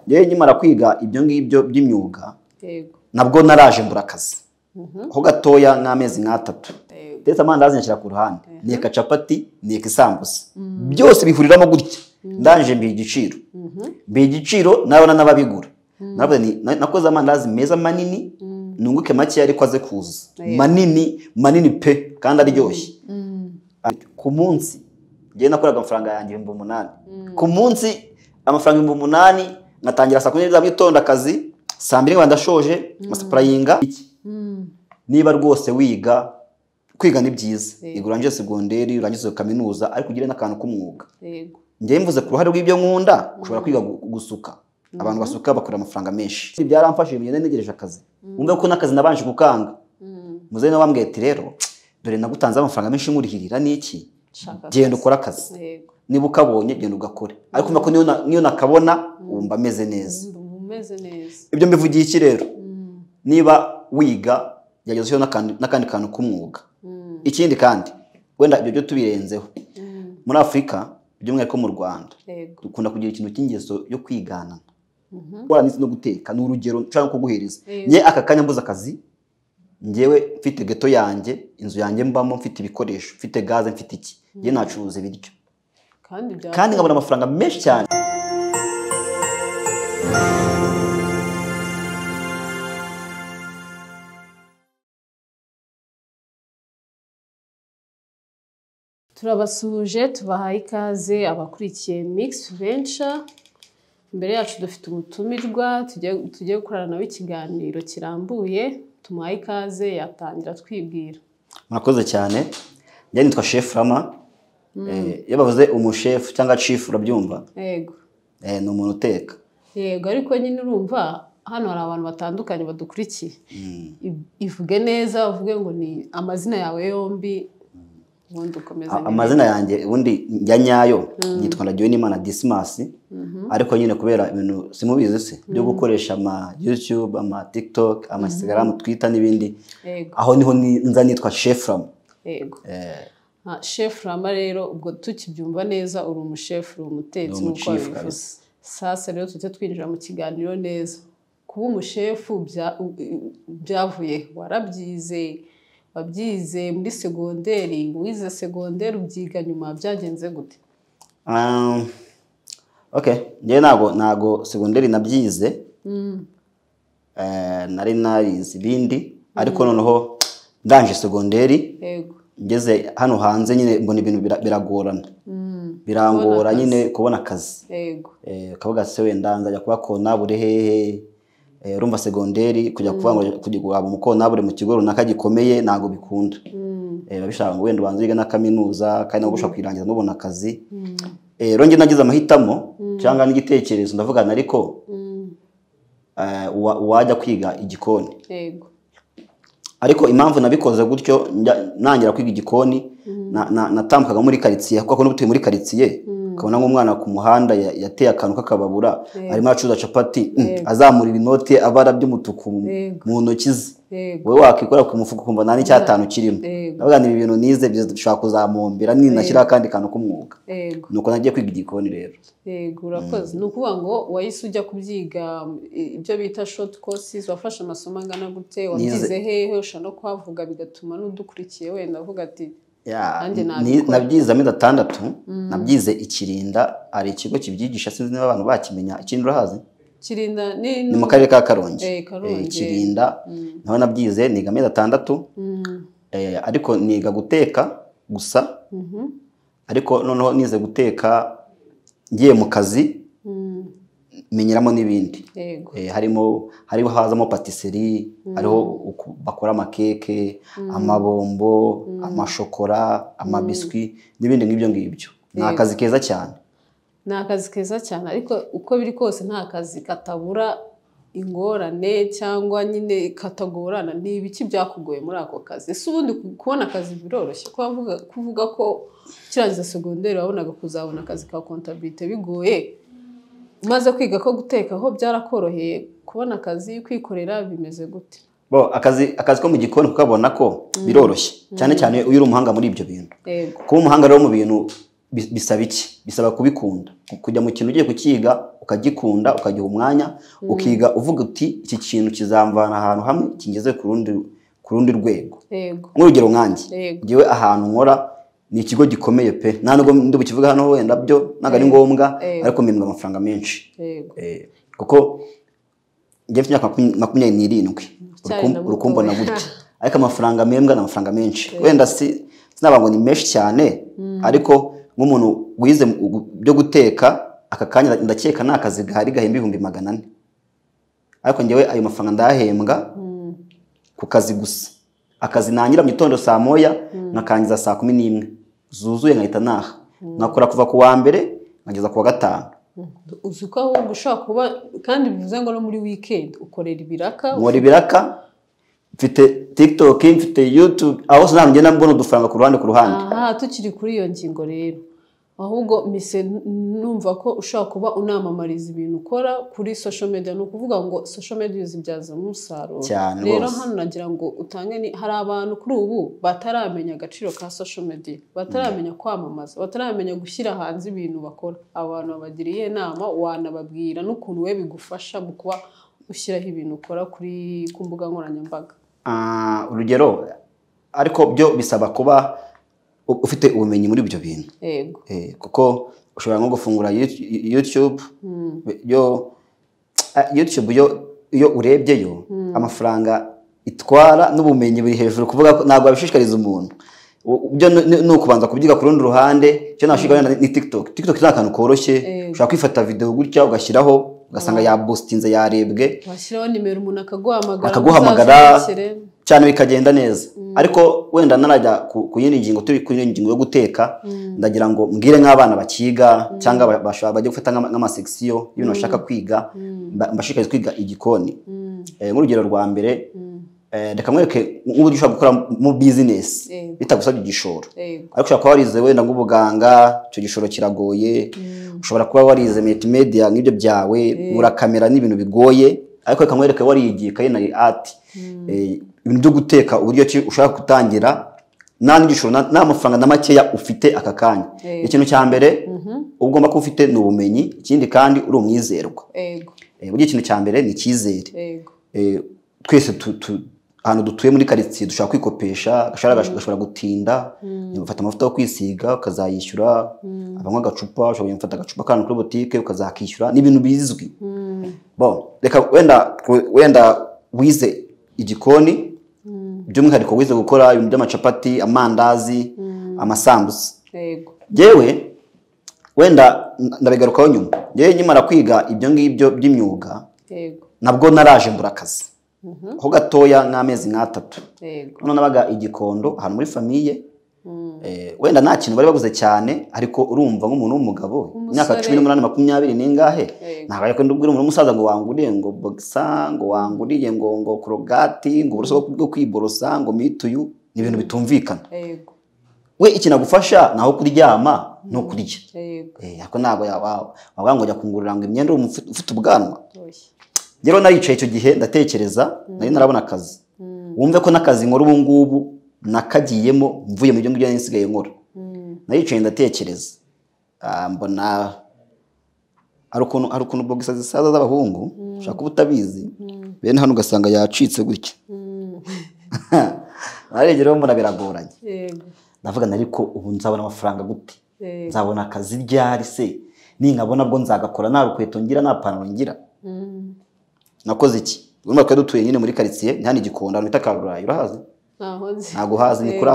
Yewe nyimara kwiga ibyo ngibyo by'imyuga yego nabwo naraje mbura akazi ho gatoya nk'amezi nk'atatu ndetse amandazi nyashyira ku ruhande neka capati neka isambusa byose bihuriramo gutya ndanje mbiye igiciro nabona n'ababigura nakoze amandazi meza manini nunguke make ariko aze kuza manini pe kandi aryoshye ku munsi ngiye nakoraga amafaranga yanjye 8,000 ku munsi amafaranga 8,000 ngatangira saa 10 za mwitonda akazi saa 2 ndashoje masprayinga niba rwose kwiga ni byiza iguranje segonderi urangize kaminuza ariko ugire n'akantu k'umwuga yego ngiye mvuze ku ruhare rw'ibyo nkunda ushobora kwiga gusuka abantu basuka bakora amafaranga menshi byaramfashije nyene negereje akazi umve ko n'akazi nabanje gukanga muze na wambwiye ati rero dore nagutanze amafaranga menshi nkurihirira niki genda ukora akazi niba ukabonye genda ugakore ariko mako niyo nakabona umba meze neza ibyo mbivugiye iki rero niba wiga yagezeho n'akandi kantu k'umwuga ikindi kandi wenda ibyo byo tubirenzeho muri Afrika by'umwihariko mu Rwanda dukunda kugira ikintu cy'ingeso yo kwigana no guteka ni urugero nshaka kuguhereza nye aka kanya mbuza akazi ngewe mfite geto yanjye inzu yanjye mbamo mfite ibikoresho mfite gaze mfite iki nge nacuruza ibiryo kandi nkabona amafaranga menshi cyane turabasuhuje tubahaye ikaze abakurikiye Mix Venture imbere yacu dufite umutumirwa tugiye gukorana nawe ikiganiro kirambuye tumuhaye ikaze yatangira twibwira. Murakoze cyane njye nitwa Chef Rama yabavuze umuchef cyangwa chief urabyumva yego ni umuntu uteka yego ariko nyine urumva hano hari abantu batandukanye badukurikiye ivuge neza uvuge ngo ni amazina yawe yombi amazina yanjye ubundi njya nyayo nitwa Ndagiyonimana Dismas ariko nyine kubera ibintu simubizi se byo gukoresha ama YouTube ama TikTok ama Instagram Twitter n'ibindi aho niho nza nitwa Chef Rama yego Chef Rama rero ubwo tukibyumva neza uri umuchef uri umutetsi uko bivuze sasa rero tujye twinjira mu kiganiro neza kuba umuchef byavuye warabyize wabyize muri segonderi wize segonderi ubyiga nyuma byagenze gute okay ngiye nago segonderi nabyize nari narize ibindi ariko noneho ndanje segonderi yego ngeze hano hanze nyine mbona ibintu biragorana birangora nyine kubona akazi yego kavuga se wenda nzajya kuba konabure hehe urumva segonderi kujya kuvuga umukonabure mu kigo runaka gikomeye nago bikunda babishaka ngo wenda ubanze wiga na kaminuza kandi no gushaka kwirangiza nubona akazi rero nge nagize amahitamo cyangwa n'igitekerezo ndavugana ariko wajya kwiga igikoni yego ariko impamvu nabikoze gutyo nangira kwiga igikoni natambukaga muri quartier kuko n'ubutuye muri quartier ukabona nk'umwana ku muhanda yateye akantu kakababura arimo acuza capati azamura ibinote abara by'umutuku mu ntoki ze wewe wakikora ku mufuko kumva nani cyatanu kirimo navuga ni ibintu nize bishaka kuzamumbira ninashyira kandi kantu k'umwuga nuko nagiye kwiga igikoni rero yego urakoze nukuvuga ngo wahise ujya kubyiga ibyo bita short courses wafashe amasomo angana gute wabyize hehe ushaka no kwavuga bigatuma n'udukurikiye wenda avuga ati nabyize amezi 6 nabyize Ikirinda ari ikigo kibyigisha sinzi niba abantu bakimenya Ikirinda urahazi Kirinda ni mu karere ka Karongi Ikirinda naho nabyize niga amezi 6 ariko niga guteka gusa ariko noneho nize guteka ngiye mu kazi menyeramo n'ibindi hariho hazamo patisserie hariho bakora amakeke amabombo amashokora amabiswi n'ibindi ngibyo ni akazi keza cyane ariko uko biri kose nta kazi katabura ingorane cyangwa nyine katagorana ni ibiki byakugoye muri ako kazi ese ubundi kubona akazi biroroshye kuvuga ko kirangiza segonderi wabonaga kuzabona akazi ka comptabilité bigoye umaze kwiga ko guteka aho byarakoroheye kubona akazi kwikorera bimeze gute akazi ko mu gikoni kukabona ko biroroshye cyane cyane uyu uri umuhanga muri ibyo bintu kuba umuhanga rero mu bintu bisaba iki? Bisaba kubikunda, kujya mu kintu ugiye kukiga ukagikunda, ukagiha umwanya, ukiga uvuga uti iki kintu kizamvana ahantu hamwe kingeze ku rundi rwego. Nk'urugero nkanjye ngewe ahantu nkora ni ikigo gikomeye pe, nta nubwo ndi bukivuga hano wenda byo ntago ari ngombwa, ariko mpembwa amafaranga menshi kuko ngiye mfite imyaka 27 urukumbona gutya, ariko amafaranga mpembwa ni amafaranga menshi. Wenda sinaba ngo ni menshi cyane, ariko nk'umuntu wize byo guteka aka kanya ndakeka nta kazi gahari gahemba 400, ariko ngewe ayo mafaranga ndahembwa ku kazi gusa. Akazi nangira mu gitondo saa moya nkakangiza saa 11 zuzuye, nkahita naha nakora kuva ku wa mbere nkageza ku wa gatanu. Uzuka aho gushaka kuba kandi bivuze ngo no muri weekend ukorera ibiraka. Nkora ibiraka, mfite TikTok, mfite YouTube, aho sinamwe ngenda mbona udufaranga ku ruhande. Aha tukiri kuri iyo ngingo rero, ahubwo mise numva ko ushaka kuba unamamariza ibintu ukora kuri social media, no kuvuga ngo social media zibyaza umusaruro. Rero hano nagira ngo utange hari abantu kuri ubu bataramenya agaciro ka social media, bataramenya kwamamaza, bataramenya gushyira hanze ibintu bakora. Abantu babagiriye inama wanababwira n'ukuntu we bigufasha mu kuba ushyiraho ibintu ukora kuri ku mbuga nkoranyambaga. Urugero, ariko byo bisaba kuba ufite ubumenyi muri ibyo bintu. Kuko ushobora nko gufungura YouTube, YouTube yo urebyeyo amafaranga itwara n'ubumenyi buri hejuru, kuvuga ko ntabwo abishishikariza umuntu. Byo no kubanza kubyiga ku rundi ruhande. Cyo nashigana ni TikTok. TikTok ni akantu koroshye, ushaka kwifata video gutya ugashyiraho, ugasanga ya boostinze yarebwe, washyiraho nimero umuntu akaguhamagara cyane bikagenda neza. Ariko wenda narajya ku yindi ngingo, turi kuri ngingo yo guteka, ndagira ngo mbwire nk'abana bakiga cyangwa bajye gufata nk'ama section y'ibintu bashaka kwiga, mbashikariza kwiga igikoni. Nk'urugero rwa mbere, reka mwereke nk'uburyo ushobora gukora mu business bitagusabye igishoro. Ariko ushobora kuba warize wenda nk'ubuganga, icyo gishoro kiragoye. Ushobora kuba warize multimedia nk'ibyo byawe, urakamera n'ibintu bigoye, ariko reka mwereke warigiye culinary art, ibintu byo guteka, uburyo ushaka gutangira nta n'igishoro nta mafaranga na makeya ufite aka kanya. Ikintu cya mbere ugomba kuba ufite n'ubumenyi, ikindi kandi uri umwizerwa. Burya ikintu cya mbere ni icyizere. Twese ahantu dutuye muri quartier dushaka kwikopesha, gashobora gutinda, ufata amavuta yo kwisiga ukazayishyura, abanywa agacupa ushobora gufata agacupa kandi kuri boutique ukazakishyura, n'ibintu bizwi. Reka wenda wize igikoni, by'umwihariko wize gukora ibintu by'amacapati, amandazi, amasambusa. Jewe wenda ndabigarukaho nyuma. Jewe nyimara kwiga ibyo ngibyo by'imyuga, nabwo naraje mbura akazi ho gatoya nk'amezi 3. None nabaga igikondo ahantu muri famille. Wenda nta kintu bari baguze cyane, ariko urumva nk'umuntu w'umugabo imyaka 18 20 ningahe, ntabaye ko ndubwira umuntu umusaza ngo wanguriye ngo boxa, ngo wanguriye ngo kurogati, ngo uburoso bwo kwiborosa, ngo mituyu, ni ibintu bitumvikana. We ikinagufasha naho kuryama no kurya. Ariko ntago wabaga ngo jya kungurira ngo imyenda ufite ubwanwa. Rero naricaye icyo gihe ndatekereza, nari narabona akazi. Wumve ko nakazi nkora ubu ngubu nakagiyemo mvuye mu byo ngibyo nsigaye nkora. Naricaye ndatekereza, mbona ari ukuntu boxa zisaza z'abahungu, ushaka ubutabizi bene hano ugasanga yacitse gutya. Naregeraho mbona biragoranye. Ndavuga nariko ubu nzabona amafaranga gute? Nzabona akazi ryari se? Ninkabona bwo nzagakora, nta rukweto ngira, nta pantaro ngira. Nakoze iki? Urumva ko dutuye nyine muri quartier, ntani gikunda bita Karurayi, urahazi? Ntago hazi, ni kuri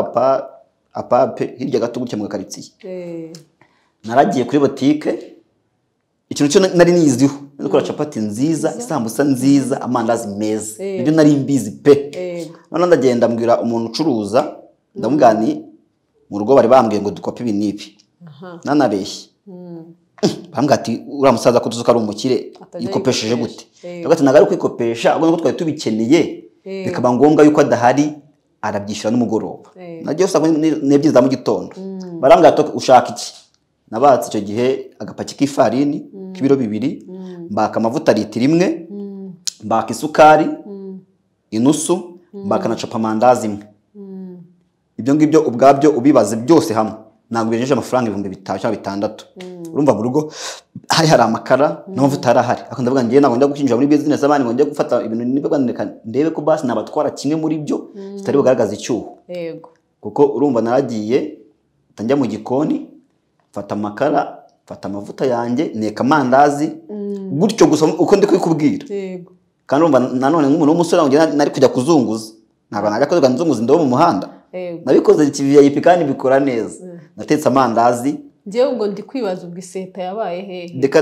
apape hirya gato gutya mu quartier. Naragiye kuri boutique, ikintu cyo nari niziho, ndikora capati nziza, isambusa nziza, amandazi meza. Ibyo nari mbizi pe. None ndagenda mbwira umuntu ucuruza, ndamugani mu rugo bari bambwiye ngo dukope ibi nibi. Nanabeshye. Bambwira ati uramusaza ko tuzuka ari umukire yikopesheje gute? Ndagati nagari kwikopesha, ubwo twari tubikeneye, bikaba ngombwa yuko adahari arabyishyura n'umugoroba. Nagiye usanga nebyiza mu gitondo. Barambwira ati ushaka iki? Nabatse icyo gihe agapaki k'ifarini k'ibiro 2, mbaka amavuta litiro 1, mbaka isukari inusu, mbaka na capa mandazi 1. Ibyo ngibyo ubwabyo ubibaze byose hamwe ntabwo birengeje amafaranga 5,000 cyangwa 6,000 urumva mu rugo hari amakara n'amavuta arahari ariko ndavuga ngiye ntabwo njya gukinjira muri business abandi ngo njye gufata ibintu nibwo ndebe ko basi nabatwara kimwe muri byo kitari bugaragaza icyuho yego kuko urumva naragiye tanjya mu gikoni fata amakara fata amavuta yanjye neka amandazi gutyo gusa uko ndi kubikubwira yego kandi urumva nanone nk'umuntu w'umusore nari kujya kuzunguza ntabwo najya koza nzunguza indobo mu muhanda nabikoze VIP kandi bikora neza natetse amandazi njyewe ubwo ndi kwibaza ubwo iseta yabaye hehe ndeka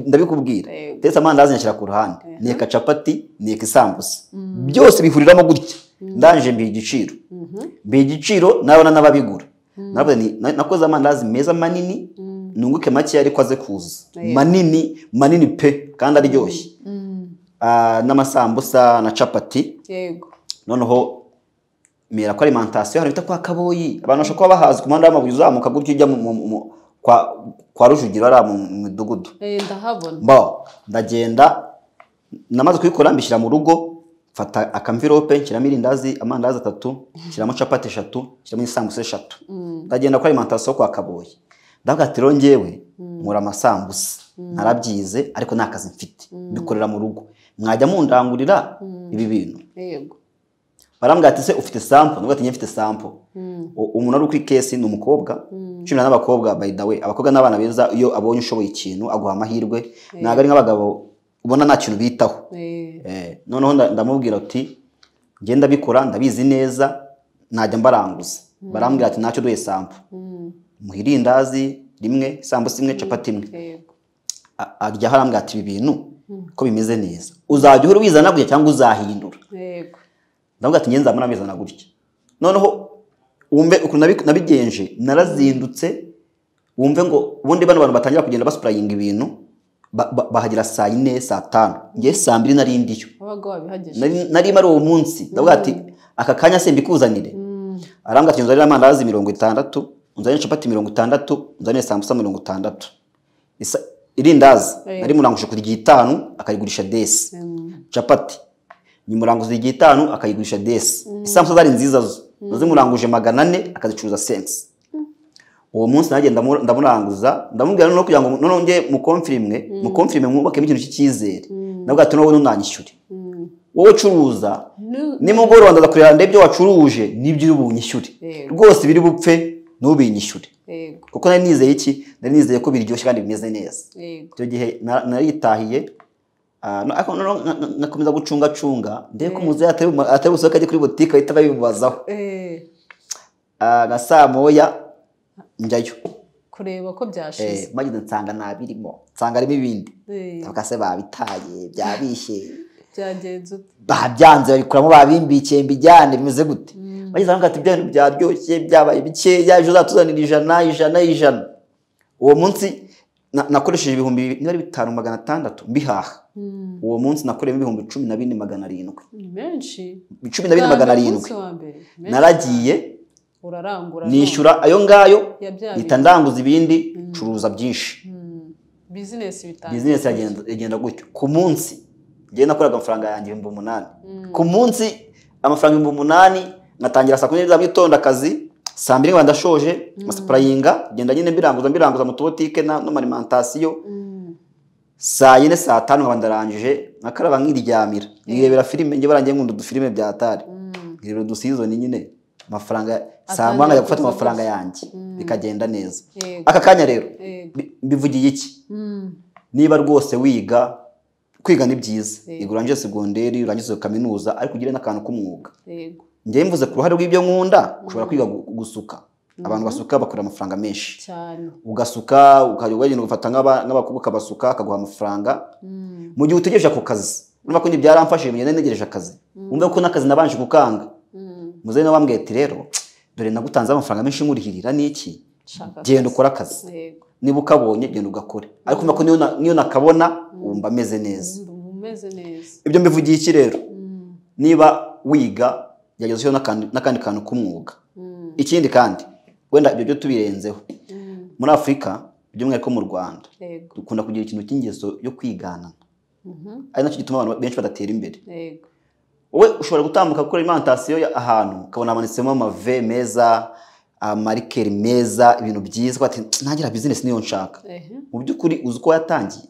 ndabikubwira tetse amandazi nyashyira ku ruhande neka capati neka isambusa byose bihuriramo gutya ndanje mbi igiciro nabona n'ababigura nakoze amandazi meza manini nunguke make ariko aze kuza manini pe kandi aryoshye n'amasambusa na capati yego noneho mera ko alimentation hari bita kwa Kaboyi abantu bashaka kuba bahazi ku muhanda w'amabuye uzamuka gutyo ujya kwa Rujugiro ara mu midugudu ndahabona ndagenda namaze kubikora mbishyira mu rugo fata akamvirope nshyiramo irindazi amandazi 3 nshyiramo capati 3 nshyiramo isambusa 3 ndagenda kwa alimentation kwa Kaboyi ndavuga ati rongewe nkora amasambusa narabyize ariko nta kazi mfite bikorera mu rugo mwajya mundangurira ibi bintu yego barambwira ati se ufite sample nubwo ati nyifite sample umuntu ari kuri case ni umukobwa cumi n'abakobwa by the way abakobwa n'abana beza iyo abonye ushoboye ikintu aguha amahirwe naga ari nk'abagabo ubona nta kintu bitaho noneho ndamubwira ati ngenda bikora ndabizi neza najya mbaranguza barambwira ati ntacyo duhe sample muhirindazi rimwe sambusa imwe capati imwe arya harambwira ati ibi bintu ko bimeze neza uzajya uhora ubizana gutya cyangwa uzahindura yego ndavuga ati ngenza muri ameza na gutya noneho wumve ukuntu nabigenje narazindutse wumve ngo ubundi bano bantu batangira kugenda basprayinga ibintu bahagira saa 4 saa 5 ngiye saa 2 nari ndiyo nari mari uwo munsi ndavuga ati aka kanya se mbikuzanire arambwa ati nzarira amandazi 60 unzanire capati 60 unzanire sambusa 60 irindazi nari murangusha kuri 5 akayigurisha desi capati nimuranguza 5 akayigurisha desi isambusa zari nziza zo nazo muranguje 400 akazicuruza sense uwo munsi nagenda ndamuranguza ndamubwira no kugira ngo none nge mu confirme mwubake ikintu cy'ikizere nabwo ati no nanyishyure wowe curuza nimugoroba ndaza kurera ndebyo wacuruje nibyo ubunyishyure rwose biri bupfe nubinyishyure kuko nari nizeye iki nari nizeye ko biryoshye kandi bimeze neza cyo gihe naritahiye nakomeza gucunga ndeko muze atari busohoka kuri boutique ahita babibazaho saa moya njyayo kureba ko byashize magide nsanga nabirimo nsanga arimo ibindi bakase babitaye byabishe byagenze babyanze barikuramo babimbikiye mbijyane bimeze gute bageze aho ati byari byaryoshye byabaye bike yaje uzatuzanira 100 uwo munsi nakoresheje 5,600 mbihaha uwo munsi nakoreyemo 12,700 menshi 12,700 naragiye urarangura nishyura ayo ngayo itandanguza ibindi curuza byinshi business yagenda gutyo ku munsi ngiye nakoraga amafaranga yanjye 8,000 ku munsi amafaranga 8,000 ngatangira saa 10 za mwitonda akazi saa 2 ngo ndashoje masprayinga genda nyine mbiranguza mu tubotike no alimentation saa 4 saa 5 ngo ndarangije nakaraba nkiryamira nirebera filime nge barangiye nkunda udufilime bya atari ngiro du season nyine amafaranga saa mwanga ya gufata amafaranga yanjye bikagenda neza aka kanya rero bivugiye iki niba rwose kwiga ni byiza iguranje segonderi urangize kaminuza ariko ugire n'akantu k'umwuga ngiye mvuze ku ruhare rw'ibyo nkunda ushobora kwiga gusuka abantu basuka bakora amafaranga menshi cyane ugasuka ukagenda ugafata nk'abakobwa kabasuka akaguha amafaranga mu gihe utegereje ako kazi urumva ko byaramfashije mye negereje akazi umve ko n'akazi nabanje gukanga muze na wambwiye ati rero dore nagutanze amafaranga menshi nkurihirira niki genda ukora akazi niba ukabonye genda ugakore ariko umva ko niyo nakabona umba ameze neza ibyo mbivugiye iki rero niba wiga yagezeho n'akandi kantu k'umwuga ikindi kandi wenda ibyo byo tubirenzeho muri Afrika by'umwihariko mu Rwanda dukunda kugira ikintu cy'ingeso yo kwigana ari nacyo gituma abantu benshi badatera imbere wowe ushobora gutambuka gukora alimentation ahantu ukabona amanitsemo amave meza amarikeri meza ibintu byiza bati ntagira business niyo nshaka mu by'ukuri uzi ko yatangiye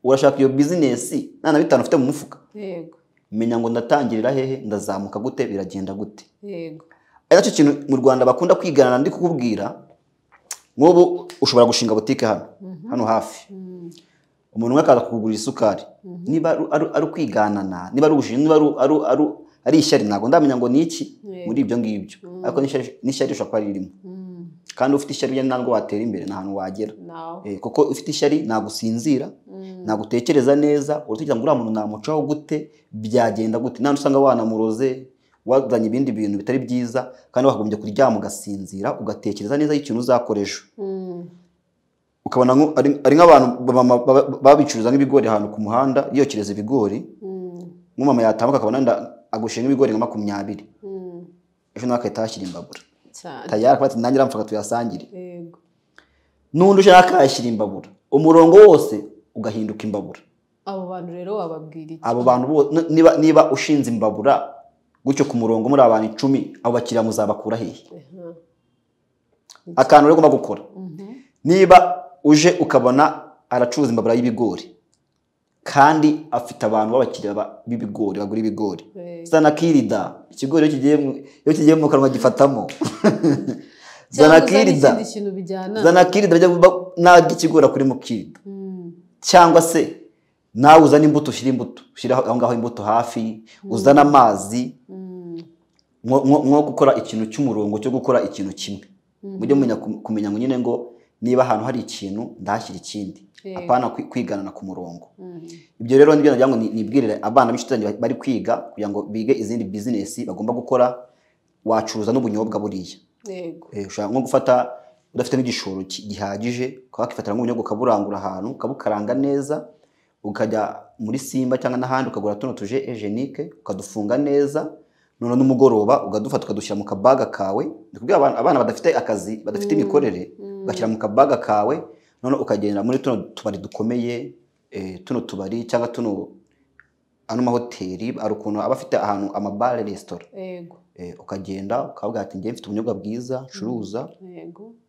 urashaka iyo business nana bitanu ufite mu mufuka yego menya ngo ndatangirira hehe ndazamuka gute biragenda gute yego ariko kintu mu Rwanda bakunda kwigana ndi kukubwira nk'ubu ushobora gushinga boutique hano hafi umuntu umwe akaza kugurira isukari niba ari kwiganana niba ari ubushinwa niba ari ishyari ntago ndamenya ngo ni iki muri ibyo ngibyo ariko n'ishyari ushobora kuba ririmo kandi ufite ishyari ugenda ntabwo watera imbere nta hantu wagera kuko ufite ishyari nagusinzira nagutekereza neza uratekereza ngo uriya muntu namucaho gute byagenda gute nandi usanga wanamuroze wazanye ibindi bintu bitari byiza kandi wakagombye kuryama ugasinzira ugatekereza neza ikintu uzakoresha ukabona ari nk'abantu babicuruza nk'ibigori ahantu ku muhanda yokereza ibigori nk'umama yatambuka akabona agushinga ibigori nka 20 ejo nawe akahita ashyira imbabura tayari akaba ati nanjye ramfaka tuyasangire n'undi ushaka akashyira imbabura umurongo wose ugahinduka imbabura abo bantu rero wababwira iki abo bantu niba ushinze imbabura gutyo ku murongo muri abantu 10 abo bakiriya muzabakura hehe akantu rero ugomba gukora niba uje ukabona aracuruza imbabura y'ibigori kandi afite abantu b'abakiriya b'ibigori bagura ibigori zana kirida ikigori iyo kigiye mu kanwa gifatamo zana kirida ntabwo ikigori kuri mu kirida cyangwa se nawe uzana imbuto ushyira aho ngaho imbuto hafi uzana amazi nko gukora ikintu cy'umurongo cyo gukora ikintu kimwe mujye kumenya ngo nyine ngo niba ahantu hari ikintu ndahashyira ikindi apana kwiganana ku murongo ibyo rero nibyo nagira ngo nibwirire abana b'incuti bari kwiga kugira ngo bige izindi business bagomba gukora wacuruza n'ubunyobwa buriya ushaka nko gufata udafite n'igishoro gihagije ukakifatira nk'ubunyobwa ukaburangura ahantu ukabukaranga neza ukajya muri Simba cyangwa n'ahandi ukagura tuno tuje hygienique ukadufunga neza none n'umugoroba ugadufata ukadushyira mu kabaga kawe ndikubwira abana badafite akazi badafite imikorere ugashyira mu kabaga kawe none ukagenda muri tuno tubari dukomeye tuno tubari cyangwa tuno ano mahoteli ari ukuntu aba afite ahantu amabare restaurant ukagenda ukavuga ati ngiye mfite ubunyobwa bwiza curuza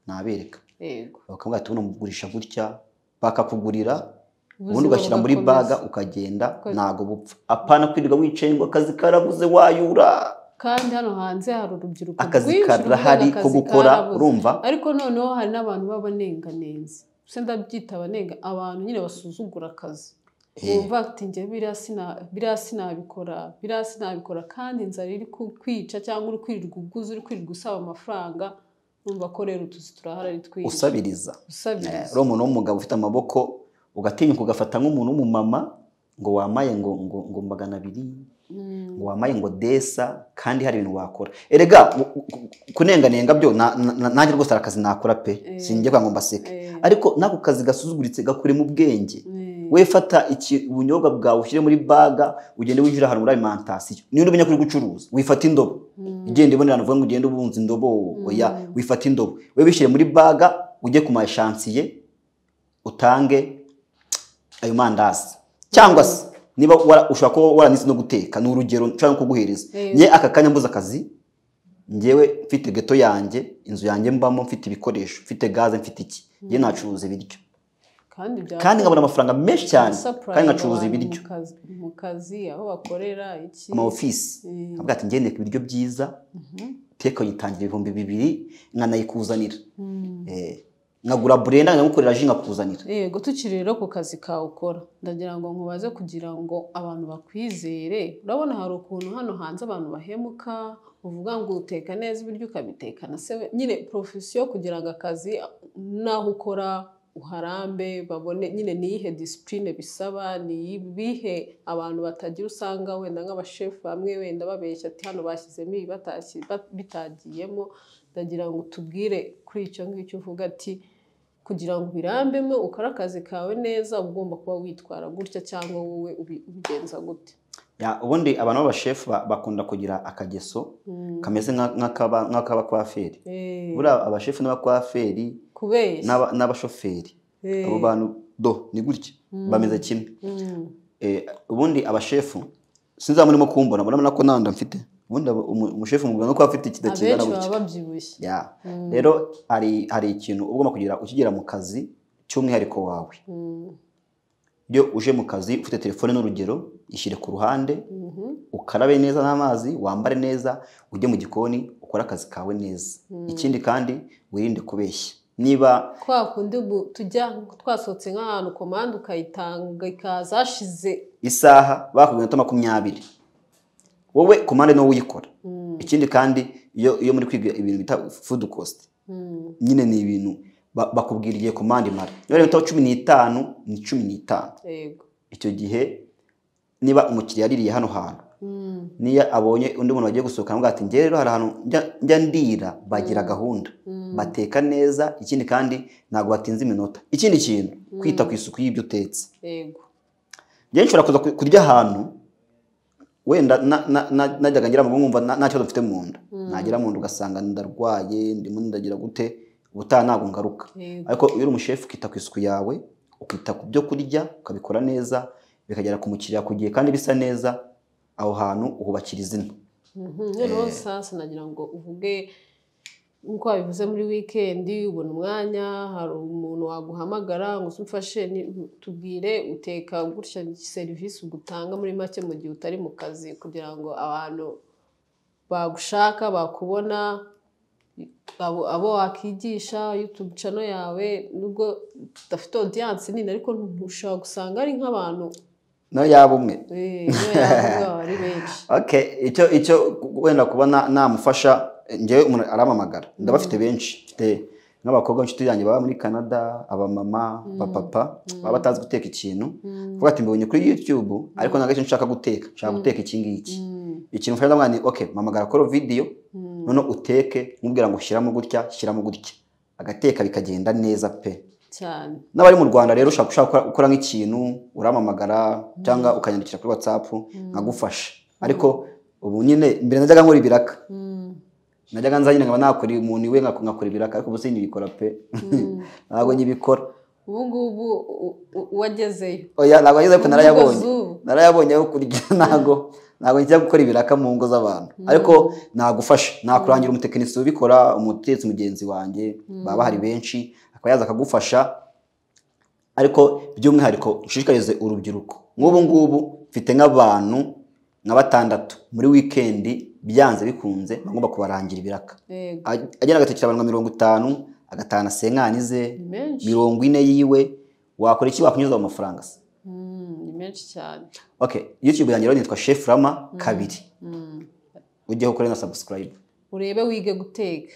nabereka bakavuga ati uno mugurisha gutya bakakugurira ubundi ugashyira muri baga ukagenda nago bupfa apana kwirirwa wicaye ngo akazi karabuze wayura kandi hano hanze hari urubyiruko akazi karahari ko gukora urumva ariko noneho hari n'abantu b'abanenga neza se ndabyita abanenga abantu nyine basuzugura akazi wumva ati njye biriya sinabikora kandi inzara iri kukwica cyangwa uri kwirirwa uguze uri kwirirwa usaba amafaranga urumva ko rero utuzi turahari ari twinshi usabiriza uri umuntu w'umugabo ufite amaboko ugatinyuka ugafata nk'umuntu w'umumama ngo wamaye ngo 200 ngo wamaye ngo desa kandi hari ibintu wakora erega kunenganenga byo nanjye rwose arakazi nakora pe sinjye kwa ngo mbaseke ariko nako kazi gasuzuguritse gakure mu bwenge we fata ubunyobwa bwawe ushyire muri baga ugende winjira ahantu muri alimentation niyo ndumenya kuri gucuruza wifata indobo igende ibonerana uvuga ngo ugende ubunza indobo oya wifata indobo we bishyire muri baga ujye ku mashansiye utange ayo mandazi cyangwa se niba ushaka ko waranitse no guteka n'urugero nshaka kuguhereza nye aka kanya mbuza akazi ngewe mfite geto yanjye inzu yanjye mbamo mfite ibikoresho mfite gaze mfite iki nge nacuruza ibiryo kandi nkabona amafaranga menshi cyane kandi nacuruza ibiryo mu kazi aho bakorera iki mu office avuga ati ngende ibiryo byiza teko yitangira 2,000 nkanayikuzanira nkagura burenda nkamukorera ji nkakuzanira yego tukiri rero ku kazi kawe ukora ndagira ngo nkubaze kugira ngo abantu bakwizere urabona hari ukuntu hano hanze abantu bahemuka uvuga ngo uteka neza ibiryo ukabitekana se nyine profession kugira ngo akazi naho ukora uharambe babone nyine niyihe discipline bisaba ni bihe abantu batagira usanga wenda nk'abashef bamwe wenda babeshya ati hano bashyizemo bitagiyemo ndagira ngo tubwire kuri icyo ngicyo uvuga ati kugira ngo birambemo ukora akazi kawe neza ugomba kuba witwara gutya cyangwa wowe ubigenza gute ubundi abantu b'abashef bakunda kugira akageso kameze nk'akaba kwaferi buriya abashef n'abakwaferi n'abashoferi abo bantu ni gutya bameze kimwe ubundi abashefu sinza murimo kumbona murabona ko nanda mfite ubundi umushefu mubwira nuko afite ikida kingana abenshi baba babyibushye. Rero hari ikintu ugomba kugira ukigera mu kazi cy'umwihariko wawe. Iyo uje mu kazi ufite telefone n'urugero ishyire ku ruhande, ukarabe neza n'amazi, wambare neza, ujye mu gikoni ukora akazi kawe neza. Ikindi kandi wirinde kubeshya. Niba kwa kundi tujya twasohotse nk'ahantu komande ukayitanga ikaza hashize isaha bakubwiye iminota 20, wowe komande no uyikora. Ikindi kandi iyo muri kwiga ibintu bita food cost, nyine ni ibintu bakubwira igihe komande imara. Iyo ari iminota 15 ni 15. Yego. Icyo gihe niba umukiriya yaririye hano hantu, niya abonye undi muntu wagiye gusohoka ngo ati nge rero hari ahantu njya ndira, bagira gahunda, bateka neza. Ikindi kandi ntago batinze iminota. Ikindi kintu kwita ku isuku y'ibyo utetse. Yego. Nge nshobora kuza kurya ahantu wenda najyaga ngira ngo nkumva nta cyo dufite mu nda, nagira mu nda ugasanga ndarwaye, ndimo ndagira gute, ubutaha ntago ngaruka. Ariko iyo uri umushefu ukita ku isuku yawe, ukita ku byo kurya, ukabikora neza, bikagera ku mukiriya ku gihe kandi bisa neza, aho hantu uhubakira izina. Rero sasa nagira ngo uvuge nko wabivuze muri weekend ubona umwanya, hari umuntu waguhamagara ngo umfashe tubwire uteka gutya service ugutanga muri make mu gihe utari mu kazi, kugira ngo abantu bagushaka bakubona, abo wakigisha YouTube channel yawe. Nubwo udafite audience nini ariko ntushobora gusanga ari nk'abantu no yaba umwe. Ari benshi. Okay, icyo wenda kubona namufasha ngewe umuntu aramamagara. Ndabafite benshi, mfite nk'abakobwa inshuti yanjye baba muri Canada, abamama, papa baba batazi guteka ikintu, vuga ati mbonye kuri YouTube ariko nagace nshaka guteka iki ngiki. Ikintu mfasha ndamwani okay, mamagara kora video none uteke, mubwira ngo shyiramo gutya, agateka bikagenda neza pe cyane. N'abari mu Rwanda rero ushaka gukora nk'ikintu uramamagara cyangwa ukanyandikira kuri WhatsApp nkagufasha. Ariko ubu nyine mbere najyaga nkora ibiraka, najyaga nza nyine nkaba nakora umuntu iwe nkakora ibiraka, ariko ubu sinibikora pe. Ntabwo nyibikora. Ubu ngubu wagezeyo? Oya, ntabwo ngeze ko narayabonye yo kurya. Ntabwo njya gukora ibiraka mu ngo z'abantu, ariko nagufasha, nakurangira umutekinisiye ubikora, umutetsi mugenzi wanjye, baba hari benshi akayaza akagufasha. Ariko by'umwihariko nshishikarize urubyiruko. Nk'ubu ngubu mfite nk'abantu nka 6 muri weekend byanze bikunze bagomba kubarangira ibiraka. Agenda agatekera abantu 50, agatana senkanize 40 yiwe. Wakora iki wakunyuza mu mafaranga se? Ni menshi cyane. Okay, YouTube yanjye rero nitwa Chef Rama 2. Ujyeho ukore na subscribe, urebe wige guteka.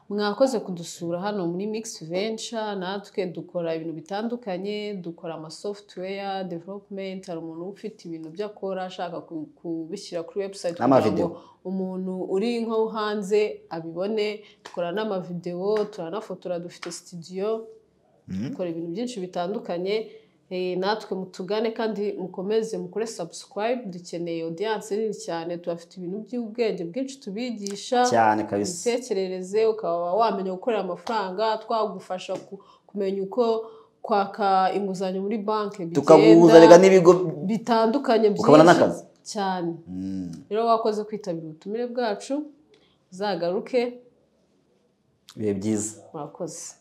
Mwakoze kudusura hano muri Mix Venture. Natwe dukora ibintu bitandukanye, dukora ama software development. Hari umuntu ufite ibintu byo akora ashaka kubishyira kuri website kugira ngo umuntu uri nko hanze abibone. Dukora n'ama video, turanafotora, dufite studio, dukora ibintu byinshi bitandukanye. Natwe mutugane kandi mukomeze mukore subscribe. Dukeneye audience nini cyane, tubafite ibintu by'ubwenge bwinshi tubigisha cyane kabisa. Utekerereze ukaba wamenya gukorera amafaranga, twagufasha kumenya uko kwaka inguzanyo muri banki bigenda, tukaguzanira n'ibigo bitandukanye byinshi cyane. Rero wakoze kwitabira ubutumire bwacu, uzagaruke. Bibe byiza. Mwakoze.